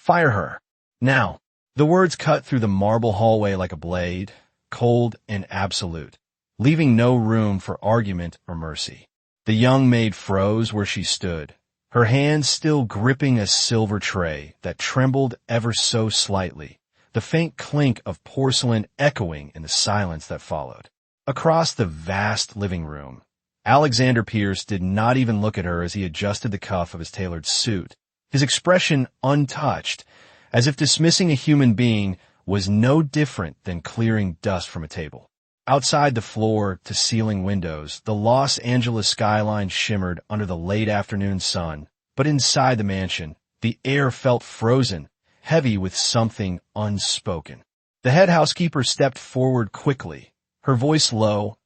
Fire her. Now. The words cut through the marble hallway like a blade, cold and absolute, leaving no room for argument or mercy. The young maid froze where she stood, her hands still gripping a silver tray that trembled ever so slightly, the faint clink of porcelain echoing in the silence that followed. Across the vast living room, Alexander Pierce did not even look at her as he adjusted the cuff of his tailored suit, his expression untouched, as if dismissing a human being was no different than clearing dust from a table. Outside the floor-to-ceiling windows, the Los Angeles skyline shimmered under the late afternoon sun, but inside the mansion, the air felt frozen, heavy with something unspoken. The head housekeeper stepped forward quickly, her voice low,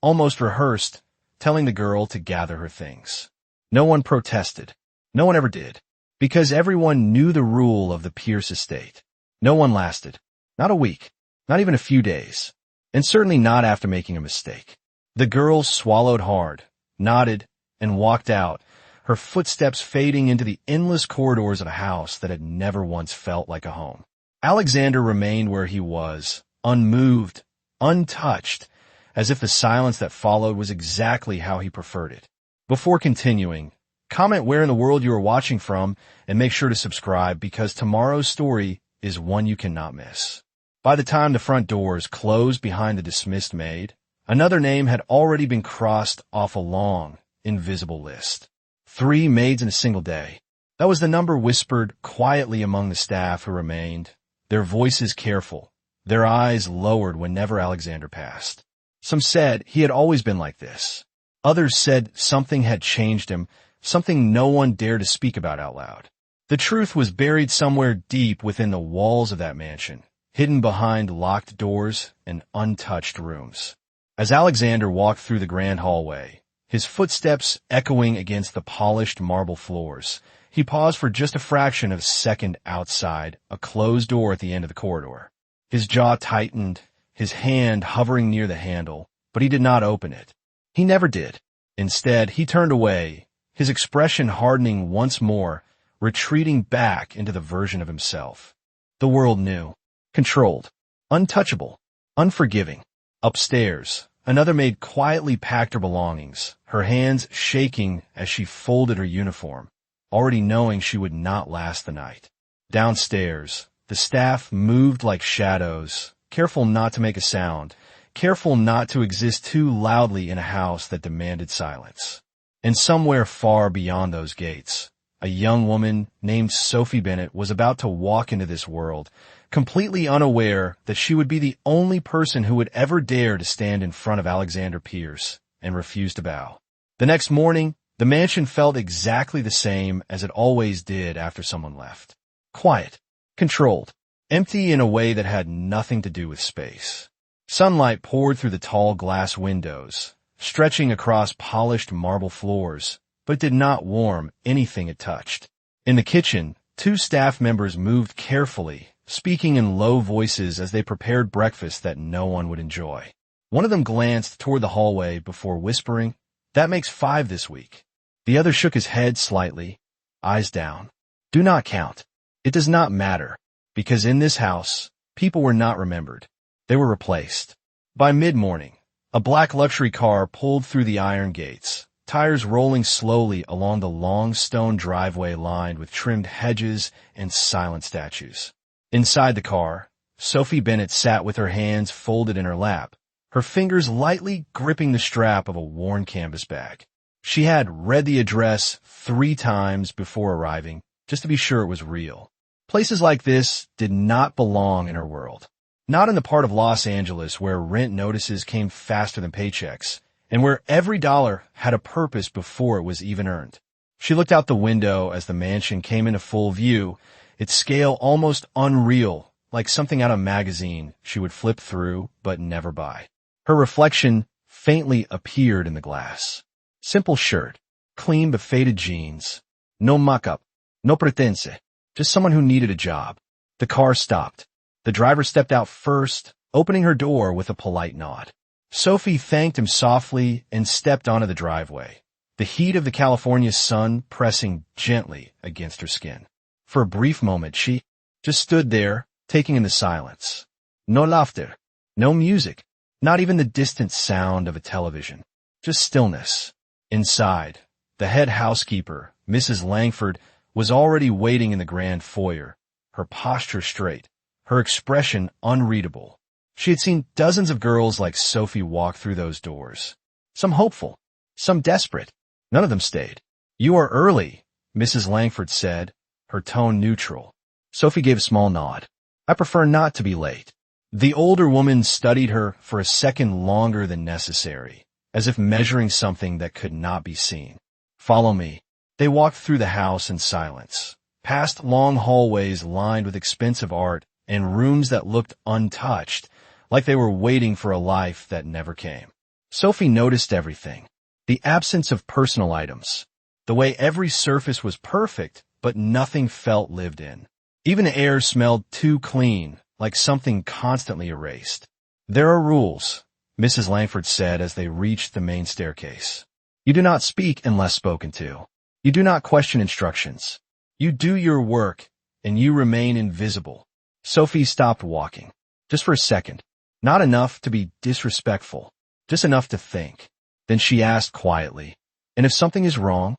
almost rehearsed, telling the girl to gather her things. No one protested. No one ever did. Because everyone knew the rule of the Pierce estate. No one lasted. Not a week. Not even a few days. And certainly not after making a mistake. The girl swallowed hard, nodded, and walked out, her footsteps fading into the endless corridors of a house that had never once felt like a home. Alexander remained where he was, unmoved, untouched, as if the silence that followed was exactly how he preferred it. Before continuing, comment where in the world you are watching from, and make sure to subscribe because tomorrow's story is one you cannot miss. By the time the front doors closed behind the dismissed maid, another name had already been crossed off a long, invisible list. 3 maids in a single day. That was the number whispered quietly among the staff who remained, their voices careful, their eyes lowered whenever Alexander passed. Some said he had always been like this. Others said something had changed him, something no one dared to speak about out loud. The truth was buried somewhere deep within the walls of that mansion, hidden behind locked doors and untouched rooms. As Alexander walked through the grand hallway, his footsteps echoing against the polished marble floors, he paused for just a fraction of a second outside a closed door at the end of the corridor. His jaw tightened, his hand hovering near the handle, but he did not open it. He never did. Instead, he turned away, his expression hardening once more, retreating back into the version of himself. The world knew. Controlled. Untouchable. Unforgiving. Upstairs, another maid quietly packed her belongings, her hands shaking as she folded her uniform, already knowing she would not last the night. Downstairs, the staff moved like shadows, careful not to make a sound, careful not to exist too loudly in a house that demanded silence. And somewhere far beyond those gates, a young woman named Sophie Bennett was about to walk into this world, completely unaware that she would be the only person who would ever dare to stand in front of Alexander Pierce and refuse to bow. The next morning, the mansion felt exactly the same as it always did after someone left. Quiet, controlled, empty in a way that had nothing to do with space. Sunlight poured through the tall glass windows, stretching across polished marble floors, but did not warm anything it touched. In the kitchen, 2 staff members moved carefully, speaking in low voices as they prepared breakfast that no one would enjoy. One of them glanced toward the hallway before whispering, "That makes 5 this week." The other shook his head slightly, eyes down. Do not count. It does not matter, because in this house, people were not remembered. They were replaced. By mid-morning, a black luxury car pulled through the iron gates, tires rolling slowly along the long stone driveway lined with trimmed hedges and silent statues. Inside the car, Sophie Bennett sat with her hands folded in her lap, her fingers lightly gripping the strap of a worn canvas bag. She had read the address 3 times before arriving, just to be sure it was real. Places like this did not belong in her world. Not in the part of Los Angeles where rent notices came faster than paychecks, and where every dollar had a purpose before it was even earned. She looked out the window as the mansion came into full view, its scale almost unreal, like something out of a magazine she would flip through but never buy. Her reflection faintly appeared in the glass. Simple shirt, clean but faded jeans, no muck-up, no pretense, just someone who needed a job. The car stopped. The driver stepped out first, opening her door with a polite nod. Sophie thanked him softly and stepped onto the driveway, the heat of the California sun pressing gently against her skin. For a brief moment, she just stood there, taking in the silence. No laughter, no music, not even the distant sound of a television. Just stillness. Inside, the head housekeeper, Mrs. Langford, was already waiting in the grand foyer, her posture straight, her expression unreadable. She had seen dozens of girls like Sophie walk through those doors. Some hopeful, some desperate. None of them stayed. "You are early," Mrs. Langford said, her tone neutral. Sophie gave a small nod. "I prefer not to be late." The older woman studied her for a second longer than necessary, as if measuring something that could not be seen. "Follow me." They walked through the house in silence, past long hallways lined with expensive art and rooms that looked untouched, like they were waiting for a life that never came. Sophie noticed everything. The absence of personal items. The way every surface was perfect, but nothing felt lived in. Even the air smelled too clean, like something constantly erased. "There are rules," Mrs. Langford said as they reached the main staircase. "You do not speak unless spoken to. You do not question instructions. You do your work, and you remain invisible." Sophie stopped walking. Just for a second. Not enough to be disrespectful, just enough to think. Then she asked quietly, "And if something is wrong?"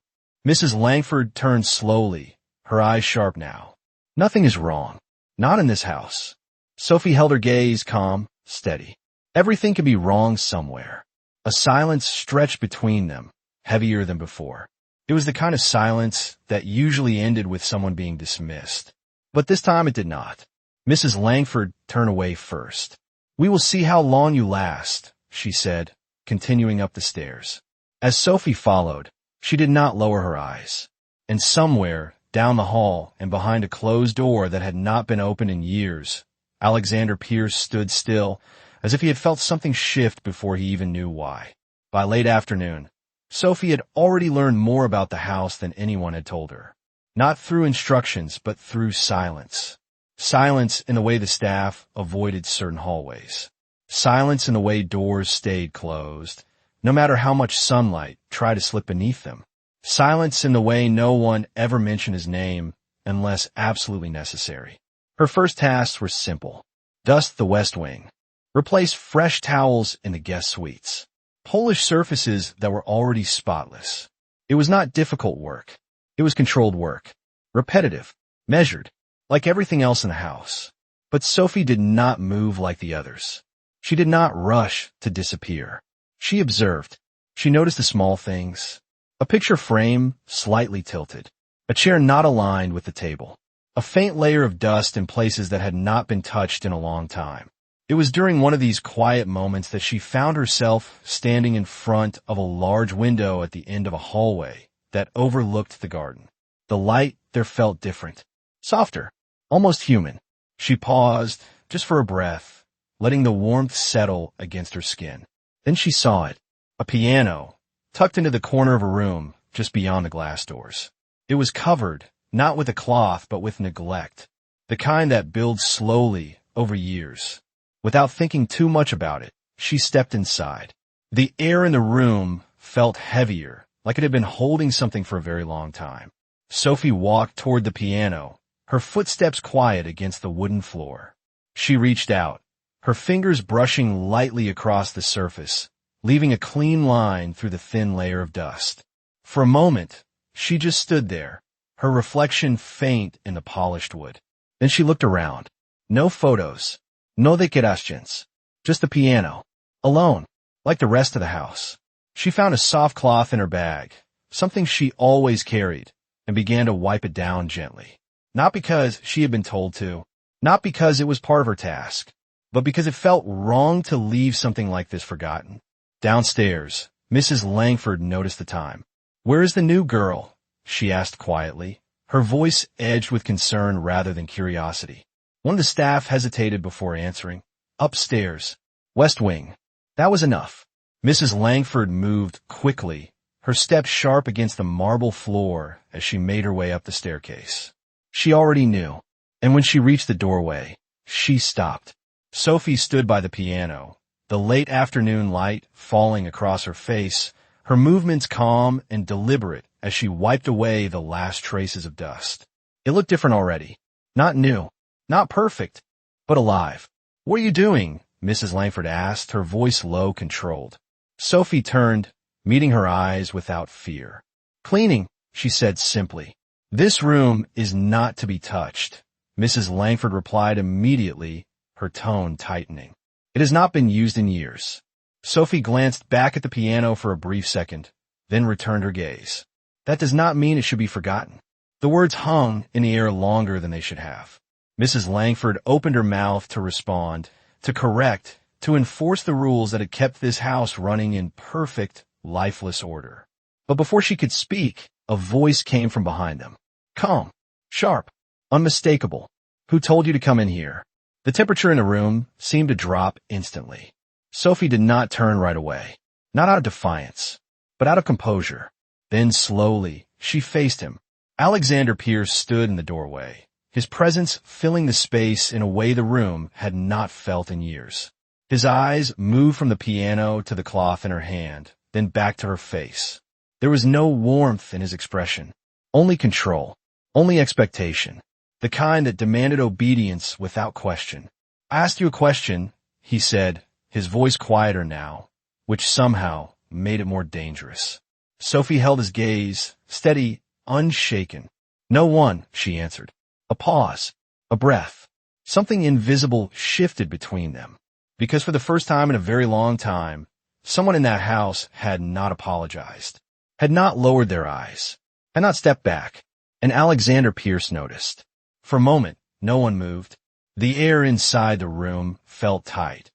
Mrs. Langford turned slowly, her eyes sharp now. "Nothing is wrong. Not in this house." Sophie held her gaze calm, steady. Everything could be wrong somewhere. A silence stretched between them, heavier than before. It was the kind of silence that usually ended with someone being dismissed. But this time it did not. Mrs. Langford turned away first. "We will see how long you last," she said, continuing up the stairs. As Sophie followed, she did not lower her eyes. And somewhere, down the hall and behind a closed door that had not been opened in years, Alexander Pierce stood still, as if he had felt something shift before he even knew why. By late afternoon, Sophie had already learned more about the house than anyone had told her. Not through instructions, but through silence. Silence in the way the staff avoided certain hallways. Silence in the way doors stayed closed, no matter how much sunlight tried to slip beneath them. Silence in the way no one ever mentioned his name unless absolutely necessary. Her first tasks were simple. Dust the West Wing. Replace fresh towels in the guest suites. Polish surfaces that were already spotless. It was not difficult work. It was controlled work. Repetitive. Measured. Like everything else in the house. But Sophie did not move like the others. She did not rush to disappear. She observed. She noticed the small things. A picture frame slightly tilted. A chair not aligned with the table. A faint layer of dust in places that had not been touched in a long time. It was during one of these quiet moments that she found herself standing in front of a large window at the end of a hallway that overlooked the garden. The light there felt different. Softer. Almost human. She paused, just for a breath, letting the warmth settle against her skin. Then she saw it. A piano, tucked into the corner of a room, just beyond the glass doors. It was covered, not with a cloth, but with neglect. The kind that builds slowly over years. Without thinking too much about it, she stepped inside. The air in the room felt heavier, like it had been holding something for a very long time. Sophie walked toward the piano, her footsteps quiet against the wooden floor. She reached out, her fingers brushing lightly across the surface, leaving a clean line through the thin layer of dust. For a moment, she just stood there, her reflection faint in the polished wood. Then she looked around. No photos. No decorations. Just the piano. Alone. Like the rest of the house. She found a soft cloth in her bag, something she always carried, and began to wipe it down gently. Not because she had been told to, not because it was part of her task, but because it felt wrong to leave something like this forgotten. Downstairs, Mrs. Langford noticed the time. "Where is the new girl?" she asked quietly, her voice edged with concern rather than curiosity. One of the staff hesitated before answering. "Upstairs. West Wing." That was enough. Mrs. Langford moved quickly, her steps sharp against the marble floor as she made her way up the staircase. She already knew, and when she reached the doorway, she stopped. Sophie stood by the piano, the late afternoon light falling across her face, her movements calm and deliberate as she wiped away the last traces of dust. It looked different already. Not new. Not perfect. But alive. "What are you doing?" Mrs. Langford asked, her voice low, controlled. Sophie turned, meeting her eyes without fear. "Cleaning," she said simply. "This room is not to be touched," Mrs. Langford replied immediately, her tone tightening. "It has not been used in years." Sophie glanced back at the piano for a brief second, then returned her gaze. "That does not mean it should be forgotten." The words hung in the air longer than they should have. Mrs. Langford opened her mouth to respond, to correct, to enforce the rules that had kept this house running in perfect, lifeless order. But before she could speak, a voice came from behind them. Calm, sharp, unmistakable. "Who told you to come in here?" The temperature in the room seemed to drop instantly. Sophie did not turn right away, not out of defiance, but out of composure. Then slowly, she faced him. Alexander Pierce stood in the doorway, his presence filling the space in a way the room had not felt in years. His eyes moved from the piano to the cloth in her hand, then back to her face. There was no warmth in his expression, only control, only expectation, the kind that demanded obedience without question. "I asked you a question," he said, his voice quieter now, which somehow made it more dangerous. Sophie held his gaze, steady, unshaken. "No one," she answered. A pause, a breath. Something invisible shifted between them, because for the first time in a very long time, someone in that house had not apologized, had not lowered their eyes, had not stepped back, and Alexander Pierce noticed. For a moment, no one moved. The air inside the room felt tight,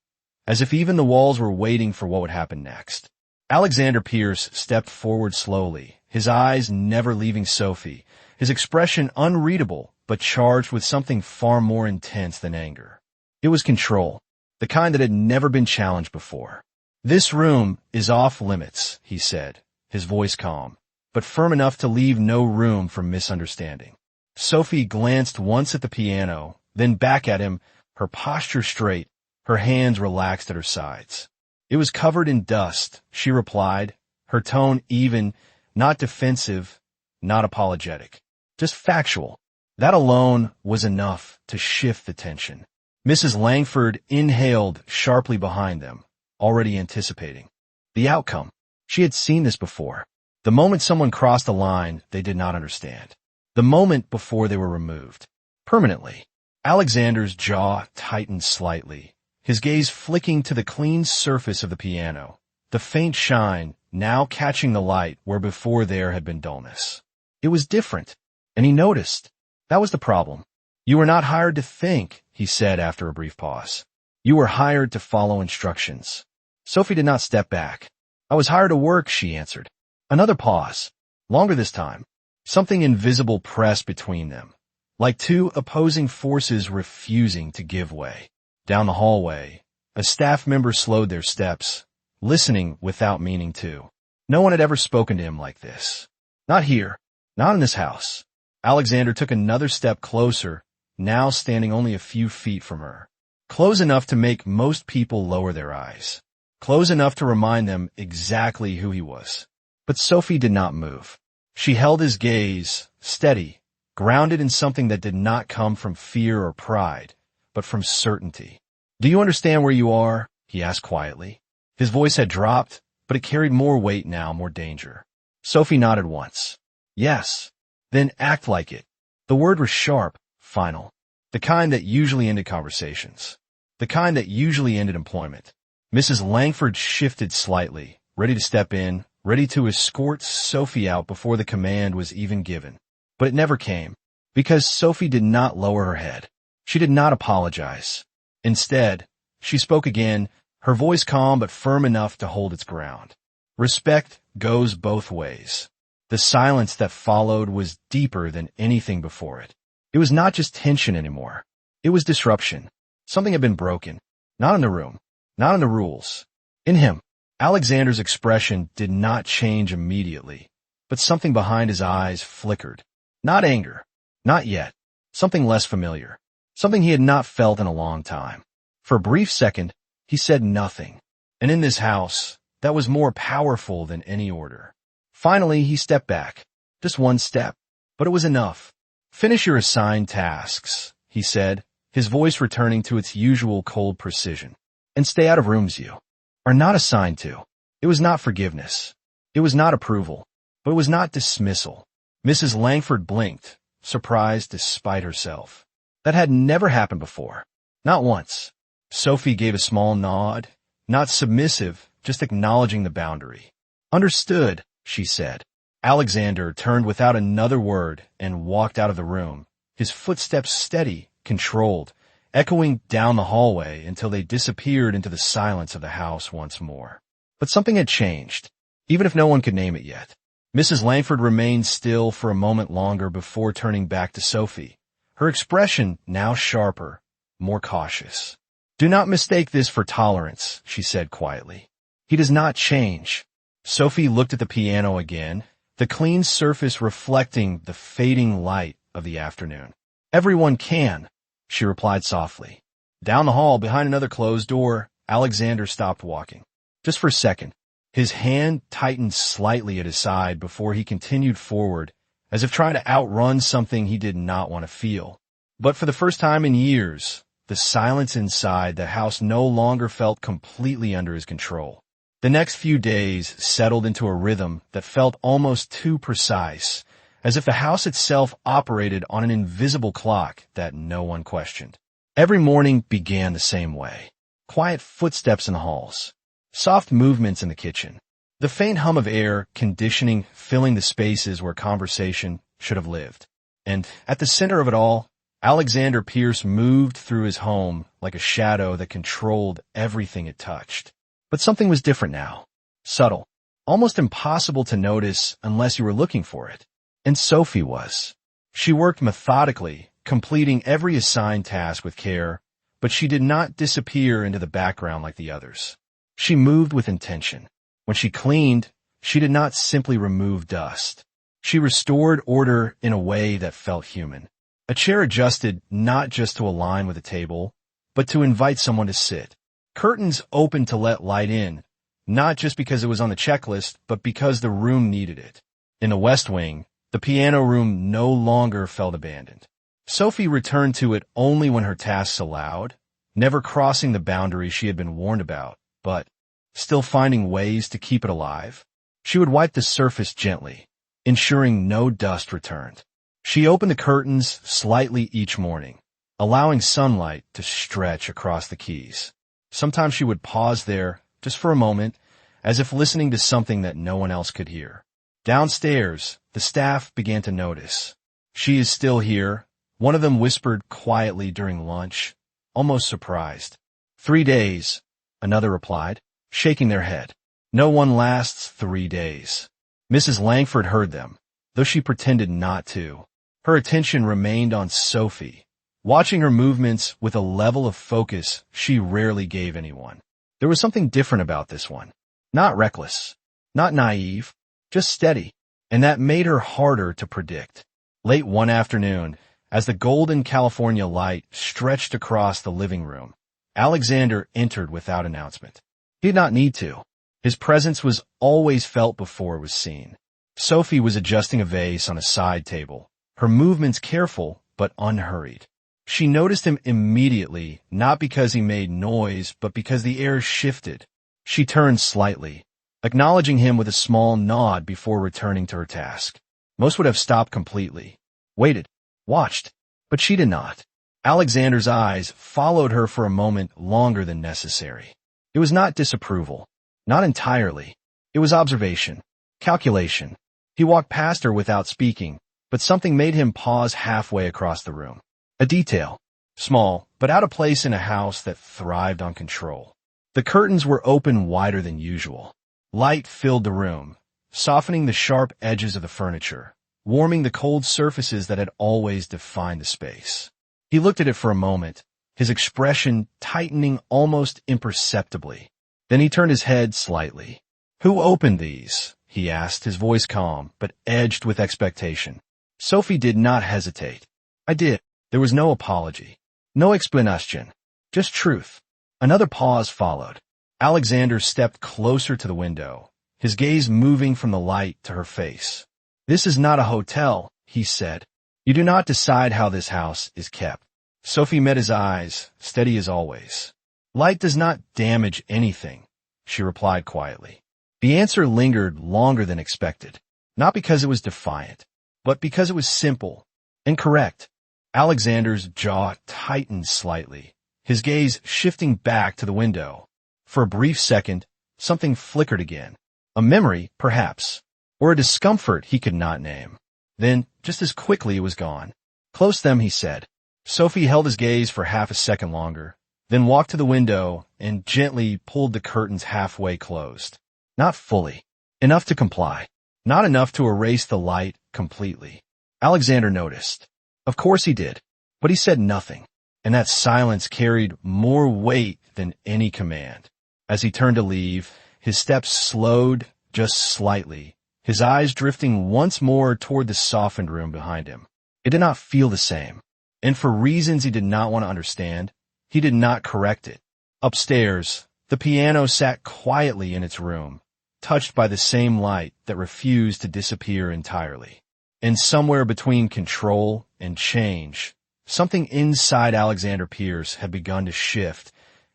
as if even the walls were waiting for what would happen next. Alexander Pierce stepped forward slowly, his eyes never leaving Sophie, his expression unreadable but charged with something far more intense than anger. It was control, the kind that had never been challenged before. "This room is off limits," he said, his voice calm, but firm enough to leave no room for misunderstanding. Sophie glanced once at the piano, then back at him, her posture straight, her hands relaxed at her sides. "It was covered in dust," she replied, her tone even, not defensive, not apologetic, just factual. That alone was enough to shift the tension. Mrs. Langford inhaled sharply behind them, already anticipating the outcome. She had seen this before. The moment someone crossed a line they did not understand. The moment before they were removed. Permanently. Alexander's jaw tightened slightly, his gaze flicking to the clean surface of the piano, the faint shine now catching the light where before there had been dullness. It was different, and he noticed. That was the problem. "You were not hired to think," he said after a brief pause. "You were hired to follow instructions." Sophie did not step back. "I was hired to work," she answered. Another pause. Longer this time. Something invisible pressed between them, like two opposing forces refusing to give way. Down the hallway, a staff member slowed their steps, listening without meaning to. No one had ever spoken to him like this. Not here. Not in this house. Alexander took another step closer, now standing only a few feet from her. Close enough to make most people lower their eyes. Close enough to remind them exactly who he was. But Sophie did not move. She held his gaze, steady, grounded in something that did not come from fear or pride, but from certainty. "Do you understand where you are?" he asked quietly. His voice had dropped, but it carried more weight now, more danger. Sophie nodded once. "Yes." "Then act like it." The word was sharp, final. The kind that usually ended conversations. The kind that usually ended employment. Mrs. Langford shifted slightly, ready to step in, ready to escort Sophie out before the command was even given. But it never came, because Sophie did not lower her head. She did not apologize. Instead, she spoke again, her voice calm but firm enough to hold its ground. "Respect goes both ways." The silence that followed was deeper than anything before it. It was not just tension anymore. It was disruption. Something had been broken. Not in the room. Not in the rules. In him. Alexander's expression did not change immediately, but something behind his eyes flickered. Not anger. Not yet. Something less familiar. Something he had not felt in a long time. For a brief second, he said nothing. And in this house, that was more powerful than any order. Finally, he stepped back. Just one step. But it was enough. Finish your assigned tasks, he said, his voice returning to its usual cold precision. And stay out of rooms you are not assigned to. It was not forgiveness. It was not approval. But it was not dismissal. Mrs. Langford blinked, surprised despite herself. That had never happened before. Not once. Sophie gave a small nod, not submissive, just acknowledging the boundary. Understood, she said. Alexander turned without another word and walked out of the room, his footsteps steady, controlled, echoing down the hallway until they disappeared into the silence of the house once more. But something had changed, even if no one could name it yet. Mrs. Langford remained still for a moment longer before turning back to Sophie, her expression now sharper, more cautious. Do not mistake this for tolerance, she said quietly. He does not change. Sophie looked at the piano again, the clean surface reflecting the fading light of the afternoon. Everyone can, she replied softly. Down the hall, behind another closed door, Alexander stopped walking. Just for a second, his hand tightened slightly at his side before he continued forward, as if trying to outrun something he did not want to feel. But for the first time in years, the silence inside the house no longer felt completely under his control. The next few days settled into a rhythm that felt almost too precise, as if the house itself operated on an invisible clock that no one questioned. Every morning began the same way. Quiet footsteps in the halls, soft movements in the kitchen, the faint hum of air conditioning filling the spaces where conversation should have lived. And at the center of it all, Alexander Pierce moved through his home like a shadow that controlled everything it touched. But something was different now. Subtle. Almost impossible to notice unless you were looking for it. And Sophie was. She worked methodically, completing every assigned task with care, but she did not disappear into the background like the others. She moved with intention. When she cleaned, she did not simply remove dust. She restored order in a way that felt human. A chair adjusted not just to align with the table, but to invite someone to sit. Curtains opened to let light in, not just because it was on the checklist, but because the room needed it. In the West Wing, the piano room no longer felt abandoned. Sophie returned to it only when her tasks allowed, never crossing the boundary she had been warned about, but still finding ways to keep it alive. She would wipe the surface gently, ensuring no dust returned. She opened the curtains slightly each morning, allowing sunlight to stretch across the keys. Sometimes she would pause there, just for a moment, as if listening to something that no one else could hear. Downstairs, the staff began to notice. She is still here, one of them whispered quietly during lunch, almost surprised. 3 days, another replied, shaking their head. No one lasts 3 days. Mrs. Langford heard them, though she pretended not to. Her attention remained on Sophie, watching her movements with a level of focus she rarely gave anyone. There was something different about this one. Not reckless, not naive, just steady, and that made her harder to predict. Late one afternoon, as the golden California light stretched across the living room, Alexander entered without announcement. He did not need to. His presence was always felt before it was seen. Sophie was adjusting a vase on a side table, her movements careful but unhurried. She noticed him immediately, not because he made noise, but because the air shifted. She turned slightly, acknowledging him with a small nod before returning to her task. Most would have stopped completely, waited, watched, but she did not. Alexander's eyes followed her for a moment longer than necessary. It was not disapproval, not entirely. It was observation, calculation. He walked past her without speaking, but something made him pause halfway across the room. A detail, small, but out of place in a house that thrived on control. The curtains were open wider than usual. Light filled the room, softening the sharp edges of the furniture, warming the cold surfaces that had always defined the space. He looked at it for a moment, his expression tightening almost imperceptibly. Then he turned his head slightly. "Who opened these?" he asked, his voice calm, but edged with expectation. Sophie did not hesitate. "I did." There was no apology, no explanation, just truth. Another pause followed. Alexander stepped closer to the window, his gaze moving from the light to her face. "This is not a hotel," he said. You do not decide how this house is kept. Sophie met his eyes, steady as always. Light does not damage anything, she replied quietly. The answer lingered longer than expected, not because it was defiant, but because it was simple and correct. Alexander's jaw tightened slightly, his gaze shifting back to the window. For a brief second, something flickered again. A memory, perhaps, or a discomfort he could not name. Then, just as quickly, it was gone. Close them, he said. Sophie held his gaze for half a second longer, then walked to the window and gently pulled the curtains halfway closed. Not fully. Enough to comply. Not enough to erase the light completely. Alexander noticed. Of course he did. But he said nothing, and that silence carried more weight than any command. As he turned to leave, his steps slowed just slightly, his eyes drifting once more toward the softened room behind him. It did not feel the same, and for reasons he did not want to understand, he did not correct it. Upstairs, the piano sat quietly in its room, touched by the same light that refused to disappear entirely. And somewhere between control and change, something inside Alexander Pierce had begun to shift,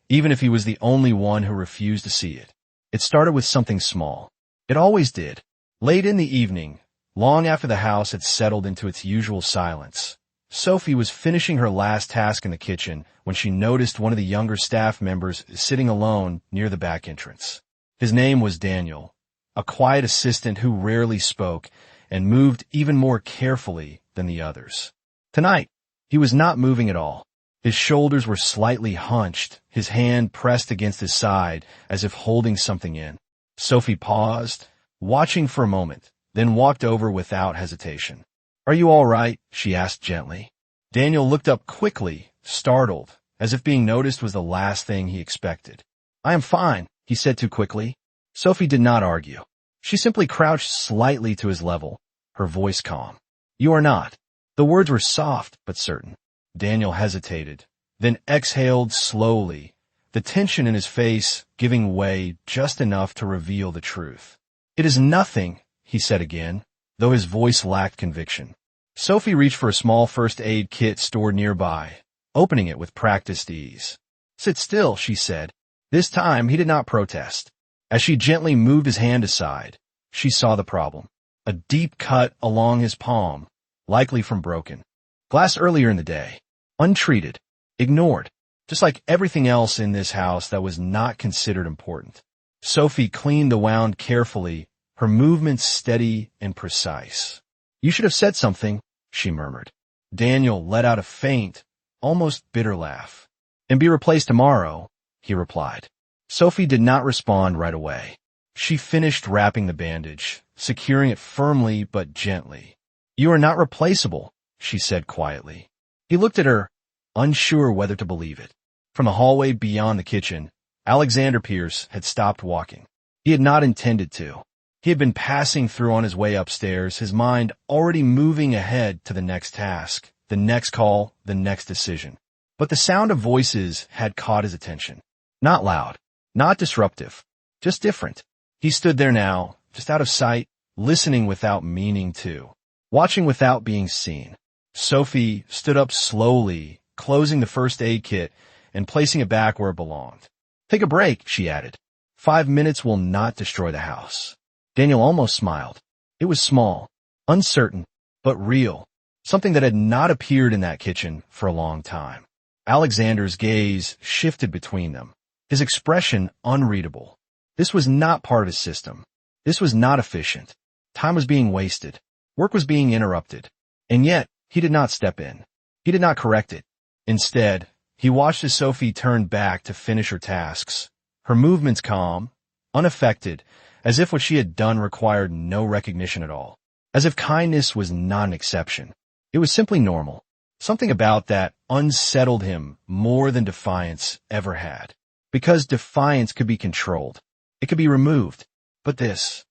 even if he was the only one who refused to see it. It started with something small. It always did. Late in the evening, long after the house had settled into its usual silence, Sophie was finishing her last task in the kitchen when she noticed one of the younger staff members sitting alone near the back entrance. His name was Daniel, a quiet assistant who rarely spoke and moved even more carefully than the others. Tonight, he was not moving at all. His shoulders were slightly hunched, his hand pressed against his side as if holding something in. Sophie paused, watching for a moment, then walked over without hesitation. "Are you all right?" she asked gently. Daniel looked up quickly, startled, as if being noticed was the last thing he expected. "I am fine," he said too quickly. Sophie did not argue. She simply crouched slightly to his level, her voice calm. "You are not." The words were soft but certain. Daniel hesitated, then exhaled slowly, the tension in his face giving way just enough to reveal the truth. "It is nothing," he said again, though his voice lacked conviction. Sophie reached for a small first aid kit stored nearby, opening it with practiced ease. "Sit still," she said. This time he did not protest. As she gently moved his hand aside, she saw the problem. A deep cut along his palm, likely from broken glass earlier in the day. Untreated. Ignored. Just like everything else in this house that was not considered important. Sophie cleaned the wound carefully, her movements steady and precise. "You should have said something," she murmured. Daniel let out a faint, almost bitter laugh. "And be replaced tomorrow," he replied. Sophie did not respond right away. She finished wrapping the bandage, securing it firmly but gently. "You are not replaceable," she said quietly. He looked at her, unsure whether to believe it. From the hallway beyond the kitchen, Alexander Pierce had stopped walking. He had not intended to. He had been passing through on his way upstairs, his mind already moving ahead to the next task, the next call, the next decision. But the sound of voices had caught his attention. Not loud, not disruptive, just different. He stood there now, just out of sight, listening without meaning to, watching without being seen. Sophie stood up slowly, closing the first aid kit and placing it back where it belonged. "Take a break," she added. 5 minutes will not destroy the house." Daniel almost smiled. It was small, uncertain, but real, something that had not appeared in that kitchen for a long time. Alexander's gaze shifted between them, his expression unreadable. This was not part of his system. This was not efficient. Time was being wasted. Work was being interrupted. And yet, he did not step in. He did not correct it. Instead, he watched as Sophie turned back to finish her tasks, her movements calm, unaffected, as if what she had done required no recognition at all. As if kindness was not an exception. It was simply normal. Something about that unsettled him more than defiance ever had. Because defiance could be controlled. It could be removed. But this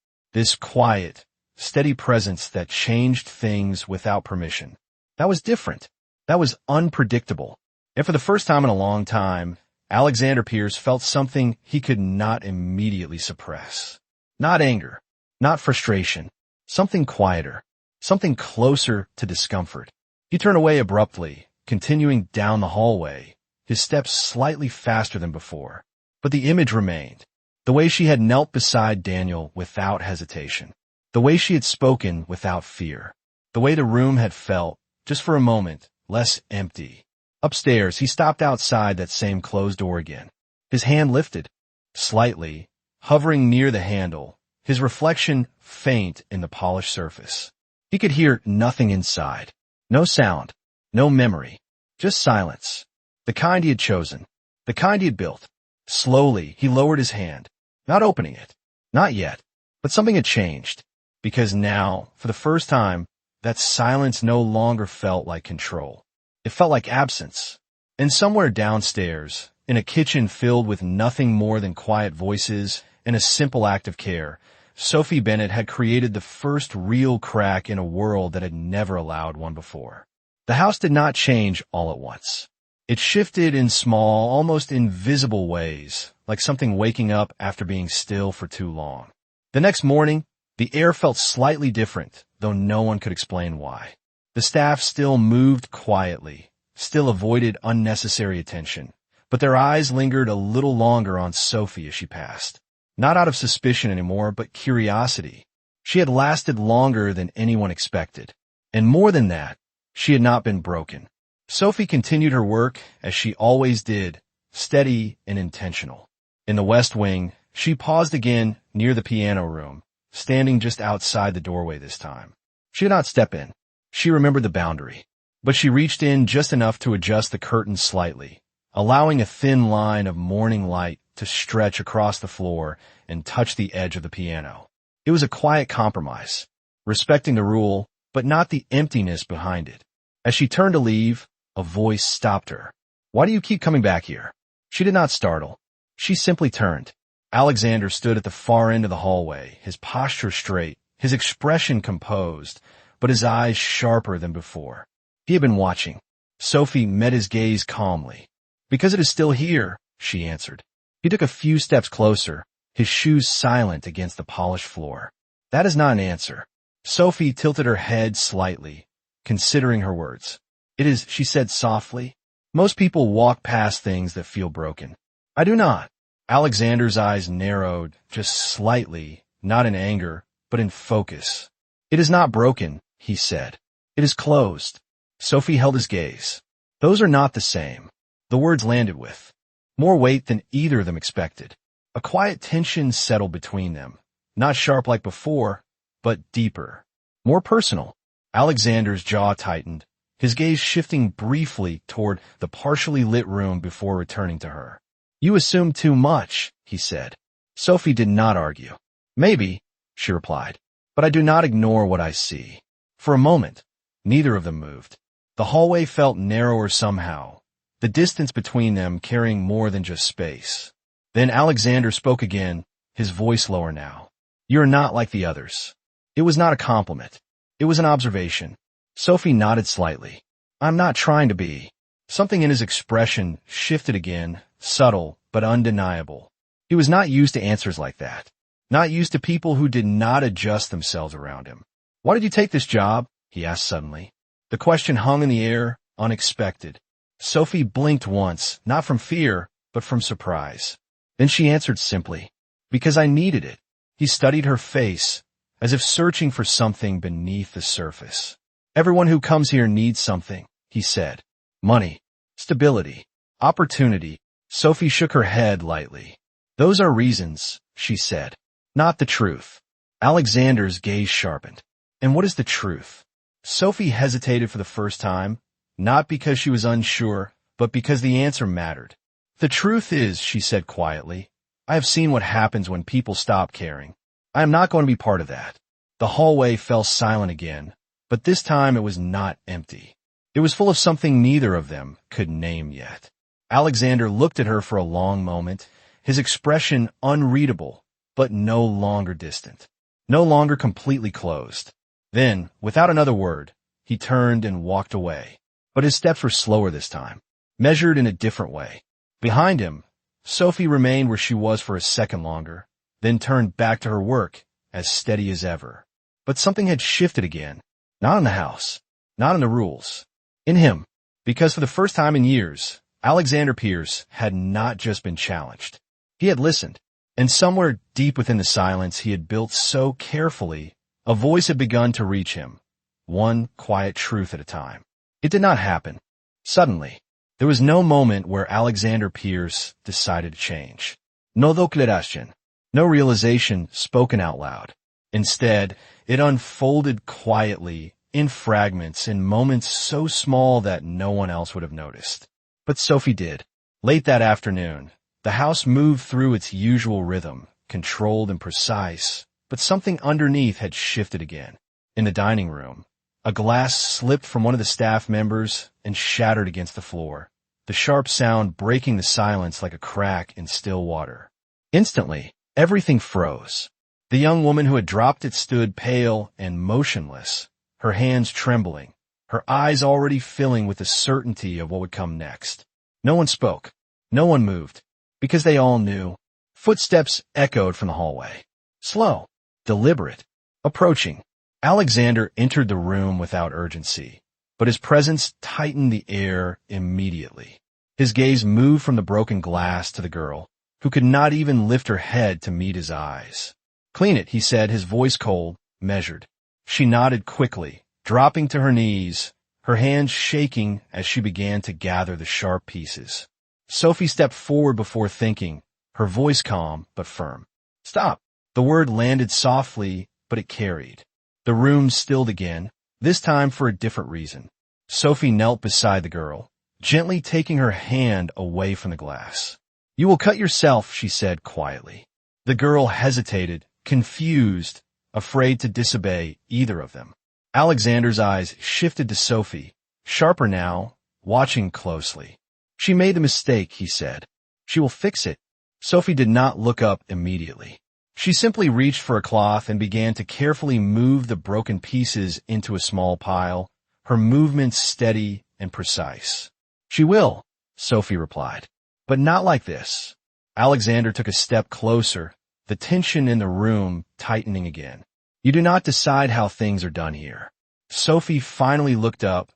quiet, steady presence that changed things without permission, that was different. That was unpredictable. And for the first time in a long time, Alexander Pierce felt something he could not immediately suppress. Not anger, not frustration, something quieter, something closer to discomfort. He turned away abruptly, continuing down the hallway, his steps slightly faster than before. But the image remained. The way she had knelt beside Daniel without hesitation. The way she had spoken without fear. The way the room had felt, just for a moment, less empty. Upstairs, he stopped outside that same closed door again. His hand lifted, slightly, hovering near the handle, his reflection faint in the polished surface. He could hear nothing inside. No sound, no memory, just silence. The kind he had chosen, the kind he had built. Slowly, he lowered his hand, not opening it. Not yet. But something had changed. Because now, for the first time, that silence no longer felt like control. It felt like absence. And somewhere downstairs, in a kitchen filled with nothing more than quiet voices and a simple act of care, Sophie Bennett had created the first real crack in a world that had never allowed one before. The house did not change all at once. It shifted in small, almost invisible ways, like something waking up after being still for too long. The next morning, the air felt slightly different, though no one could explain why. The staff still moved quietly, still avoided unnecessary attention, but their eyes lingered a little longer on Sophie as she passed. Not out of suspicion anymore, but curiosity. She had lasted longer than anyone expected. And more than that, she had not been broken. Sophie continued her work as she always did, steady and intentional. In the West Wing, she paused again near the piano room, standing just outside the doorway this time. She did not step in. She remembered the boundary. But she reached in just enough to adjust the curtains slightly, allowing a thin line of morning light to stretch across the floor and touch the edge of the piano. It was a quiet compromise, respecting the rule, but not the emptiness behind it. As she turned to leave, a voice stopped her. "Why do you keep coming back here?" She did not startle. She simply turned. Alexander stood at the far end of the hallway, his posture straight, his expression composed, but his eyes sharper than before. He had been watching. Sophie met his gaze calmly. "Because it is still here," she answered. He took a few steps closer, his shoes silent against the polished floor. "That is not an answer." Sophie tilted her head slightly, considering her words. "It is," she said softly. "Most people walk past things that feel broken. I do not." Alexander's eyes narrowed, just slightly, not in anger, but in focus. "It is not broken," he said. "It is closed." Sophie held his gaze. "Those are not the same." The words landed with more weight than either of them expected. A quiet tension settled between them, not sharp like before, but deeper, more personal. Alexander's jaw tightened, his gaze shifting briefly toward the partially lit room before returning to her. "You assume too much," he said. Sophie did not argue. "Maybe," she replied, "but I do not ignore what I see." For a moment, neither of them moved. The hallway felt narrower somehow, the distance between them carrying more than just space. Then Alexander spoke again, his voice lower now. "You are not like the others." It was not a compliment. It was an observation. Sophie nodded slightly. "I'm not trying to be." Something in his expression shifted again, subtle but undeniable. He was not used to answers like that. Not used to people who did not adjust themselves around him. "Why did you take this job?" he asked suddenly. The question hung in the air, unexpected. Sophie blinked once, not from fear, but from surprise. Then she answered simply, "Because I needed it." He studied her face, as if searching for something beneath the surface. "Everyone who comes here needs something," he said. "Money, stability, opportunity." Sophie shook her head lightly. "Those are reasons," she said. "Not the truth." Alexander's gaze sharpened. "And what is the truth?" Sophie hesitated for the first time, not because she was unsure, but because the answer mattered. "The truth is," she said quietly, "I have seen what happens when people stop caring. I am not going to be part of that." The hallway fell silent again, but this time it was not empty. It was full of something neither of them could name yet. Alexander looked at her for a long moment, his expression unreadable, but no longer distant, no longer completely closed. Then, without another word, he turned and walked away. But his steps were slower this time, measured in a different way. Behind him, Sophie remained where she was for a second longer, then turned back to her work, as steady as ever. But something had shifted again, not in the house, not in the rules. In him. Because for the first time in years, Alexander Pierce had not just been challenged. He had listened. And somewhere deep within the silence he had built so carefully, a voice had begun to reach him, one quiet truth at a time. It did not happen. Suddenly. There was no moment where Alexander Pierce decided to change. No declaration. No realization spoken out loud. Instead, it unfolded quietly, in fragments, in moments so small that no one else would have noticed. But Sophie did. Late that afternoon, the house moved through its usual rhythm, controlled and precise, but something underneath had shifted again. In the dining room, a glass slipped from one of the staff members and shattered against the floor, the sharp sound breaking the silence like a crack in still water. Instantly, everything froze. The young woman who had dropped it stood pale and motionless, her hands trembling, her eyes already filling with the certainty of what would come next. No one spoke. No one moved. Because they all knew. Footsteps echoed from the hallway. Slow. Deliberate. Approaching. Alexander entered the room without urgency, but his presence tightened the air immediately. His gaze moved from the broken glass to the girl, who could not even lift her head to meet his eyes. Clean it, he said, his voice cold, measured. She nodded quickly, dropping to her knees, her hands shaking as she began to gather the sharp pieces. Sophie stepped forward before thinking, her voice calm but firm. Stop. The word landed softly, but it carried. The room stilled again, this time for a different reason. Sophie knelt beside the girl, gently taking her hand away from the glass. You will cut yourself, she said quietly. The girl hesitated, confused, afraid to disobey either of them. Alexander's eyes shifted to Sophie, sharper now, watching closely. She made a mistake, he said. She will fix it. Sophie did not look up immediately. She simply reached for a cloth and began to carefully move the broken pieces into a small pile, her movements steady and precise. She will, Sophie replied. But not like this. Alexander took a step closer, the tension in the room tightening again. You do not decide how things are done here. Sophie finally looked up,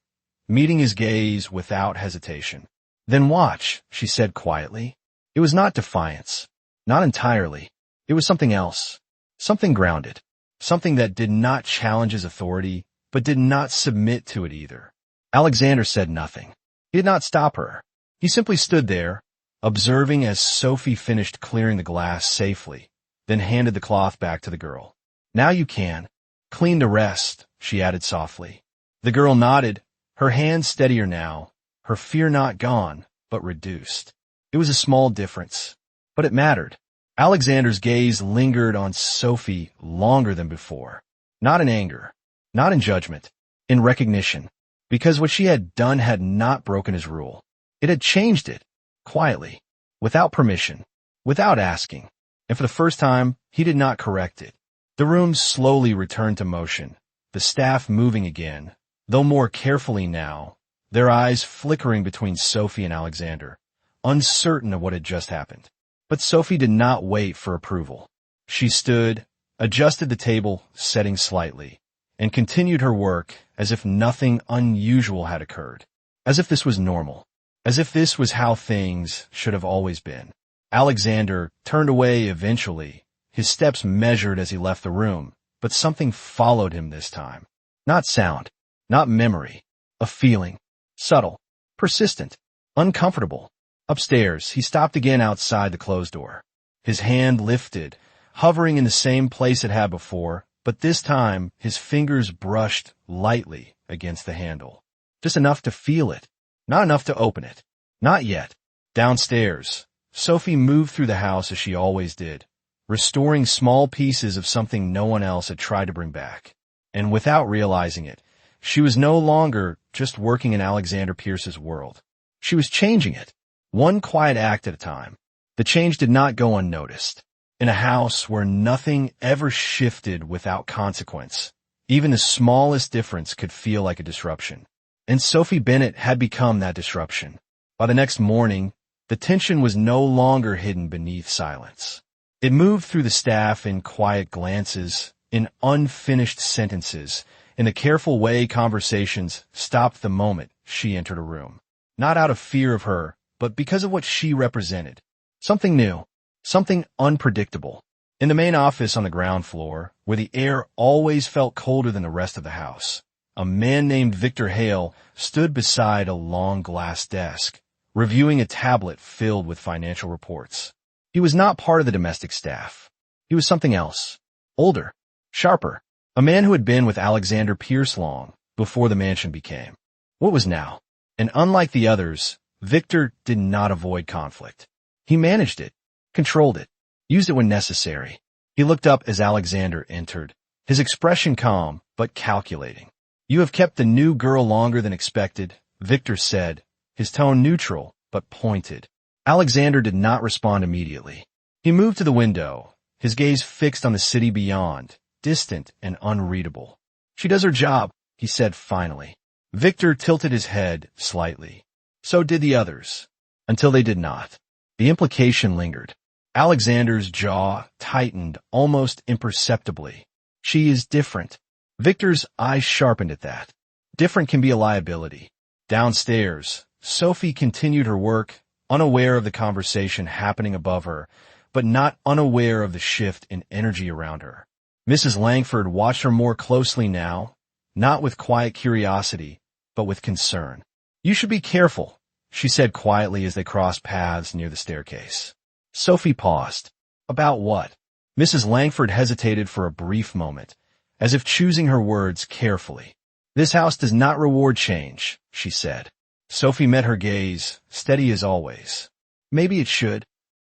meeting his gaze without hesitation. Then watch, she said quietly. It was not defiance. Not entirely. It was something else. Something grounded. Something that did not challenge his authority, but did not submit to it either. Alexander said nothing. He did not stop her. He simply stood there, observing as Sophie finished clearing the glass safely, then handed the cloth back to the girl. Now you can. Clean the rest, she added softly. The girl nodded, her hands steadier now, her fear not gone, but reduced. It was a small difference, but it mattered. Alexander's gaze lingered on Sophie longer than before. Not in anger, not in judgment, in recognition, because what she had done had not broken his rule. It had changed it, quietly, without permission, without asking, and for the first time, he did not correct it. The room slowly returned to motion, the staff moving again, though more carefully now, their eyes flickering between Sophie and Alexander, uncertain of what had just happened. But Sophie did not wait for approval. She stood, adjusted the table setting slightly, and continued her work as if nothing unusual had occurred, as if this was normal, as if this was how things should have always been. Alexander turned away eventually, his steps measured as he left the room, but something followed him this time. Not sound, not memory, a feeling, subtle, persistent, uncomfortable. Upstairs, he stopped again outside the closed door. His hand lifted, hovering in the same place it had before, but this time his fingers brushed lightly against the handle. Just enough to feel it, not enough to open it. Not yet. Downstairs, Sophie moved through the house as she always did, restoring small pieces of something no one else had tried to bring back. And without realizing it, she was no longer just working in Alexander Pierce's world. She was changing it. One quiet act at a time. The change did not go unnoticed. In a house where nothing ever shifted without consequence, even the smallest difference could feel like a disruption. And Sophie Bennett had become that disruption. By the next morning, the tension was no longer hidden beneath silence. It moved through the staff in quiet glances, in unfinished sentences, in the careful way conversations stopped the moment she entered a room. Not out of fear of her, but because of what she represented. Something new. Something unpredictable. In the main office on the ground floor, where the air always felt colder than the rest of the house, a man named Victor Hale stood beside a long glass desk, reviewing a tablet filled with financial reports. He was not part of the domestic staff. He was something else. Older. Sharper. A man who had been with Alexander Pierce long before the mansion became what was now. And unlike the others, Victor did not avoid conflict. He managed it, controlled it, used it when necessary. He looked up as Alexander entered, his expression calm but calculating. "You have kept the new girl longer than expected," Victor said, his tone neutral but pointed. Alexander did not respond immediately. He moved to the window, his gaze fixed on the city beyond, distant and unreadable. "She does her job," he said finally. Victor tilted his head slightly. So did the others, until they did not. The implication lingered. Alexander's jaw tightened almost imperceptibly. "She is different." Victor's eyes sharpened at that. Different can be a liability. Downstairs, Sophie continued her work, unaware of the conversation happening above her, but not unaware of the shift in energy around her. Mrs. Langford watched her more closely now, not with quiet curiosity, but with concern. "You should be careful," she said quietly as they crossed paths near the staircase. Sophie paused. "About what?" Mrs. Langford hesitated for a brief moment, as if choosing her words carefully. "This house does not reward change," she said. Sophie met her gaze, steady as always. "Maybe it should."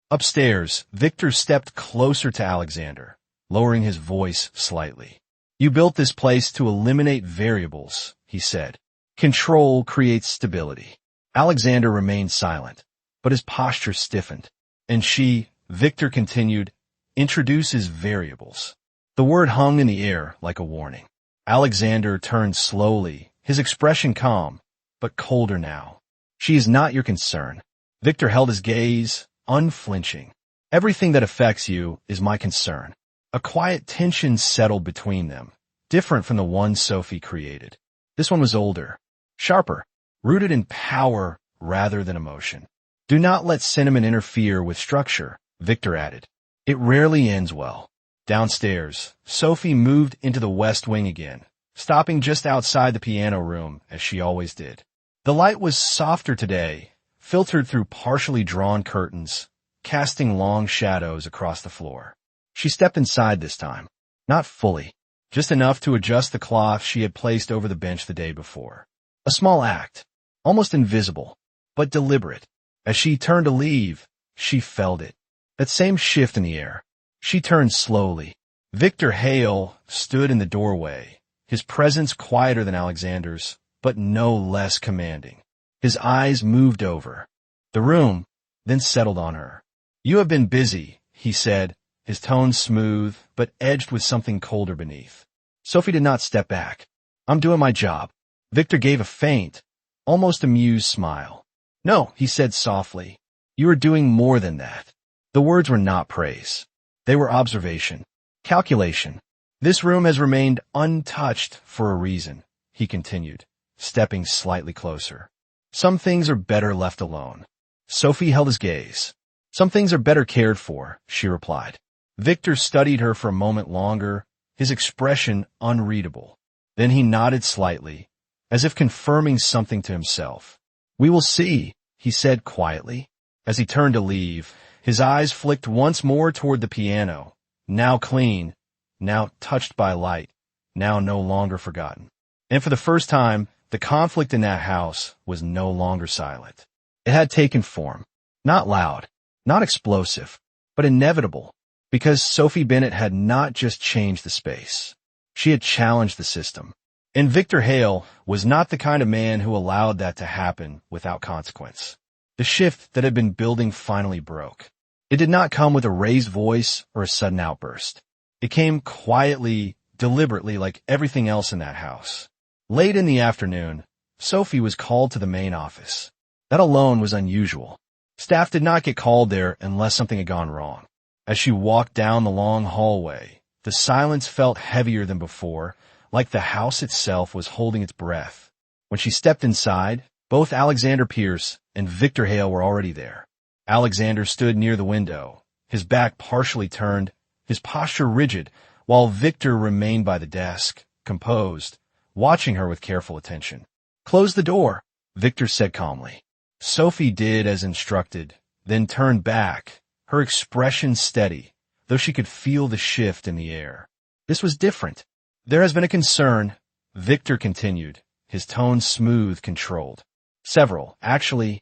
Upstairs, Victor stepped closer to Alexander, lowering his voice slightly. "You built this place to eliminate variables," he said. "Control creates stability." Alexander remained silent, but his posture stiffened. "And she," Victor continued, "introduces variables." The word hung in the air like a warning. Alexander turned slowly, his expression calm, but colder now. "She is not your concern." Victor held his gaze, unflinching. "Everything that affects you is my concern." A quiet tension settled between them, different from the one Sophie created. This one was older, sharper, rooted in power rather than emotion. "Do not let sentiment interfere with structure," Victor added. "It rarely ends well." Downstairs, Sophie moved into the west wing again, stopping just outside the piano room as she always did. The light was softer today, filtered through partially drawn curtains, casting long shadows across the floor. She stepped inside this time, not fully, just enough to adjust the cloth she had placed over the bench the day before. A small act, almost invisible, but deliberate. As she turned to leave, she felt it. That same shift in the air. She turned slowly. Victor Hale stood in the doorway, his presence quieter than Alexander's, but no less commanding. His eyes moved over the room, then settled on her. "You have been busy," he said, his tone smooth, but edged with something colder beneath. Sophie did not step back. "I'm doing my job." Victor gave a faint, almost amused smile. "No," he said softly. "You are doing more than that." The words were not praise. They were observation, calculation. "This room has remained untouched for a reason," he continued, stepping slightly closer. "Some things are better left alone." Sophie held his gaze. "Some things are better cared for," she replied. Victor studied her for a moment longer, his expression unreadable. Then he nodded slightly, as if confirming something to himself. "We will see," he said quietly. As he turned to leave, his eyes flicked once more toward the piano, now clean, now touched by light, now no longer forgotten. And for the first time, the conflict in that house was no longer silent. It had taken form. Not loud, not explosive, but inevitable, because Sophie Bennett had not just changed the space. She had challenged the system. And Victor Hale was not the kind of man who allowed that to happen without consequence. The shift that had been building finally broke. It did not come with a raised voice or a sudden outburst. It came quietly, deliberately, like everything else in that house. Late in the afternoon, Sophie was called to the main office. That alone was unusual. Staff did not get called there unless something had gone wrong. As she walked down the long hallway, the silence felt heavier than before, like the house itself was holding its breath. When she stepped inside, both Alexander Pierce and Victor Hale were already there. Alexander stood near the window, his back partially turned, his posture rigid, while Victor remained by the desk, composed, watching her with careful attention. "Close the door," Victor said calmly. Sophie did as instructed, then turned back, her expression steady, though she could feel the shift in the air. This was different. "There has been a concern," Victor continued, his tone smooth, controlled. "Several, actually."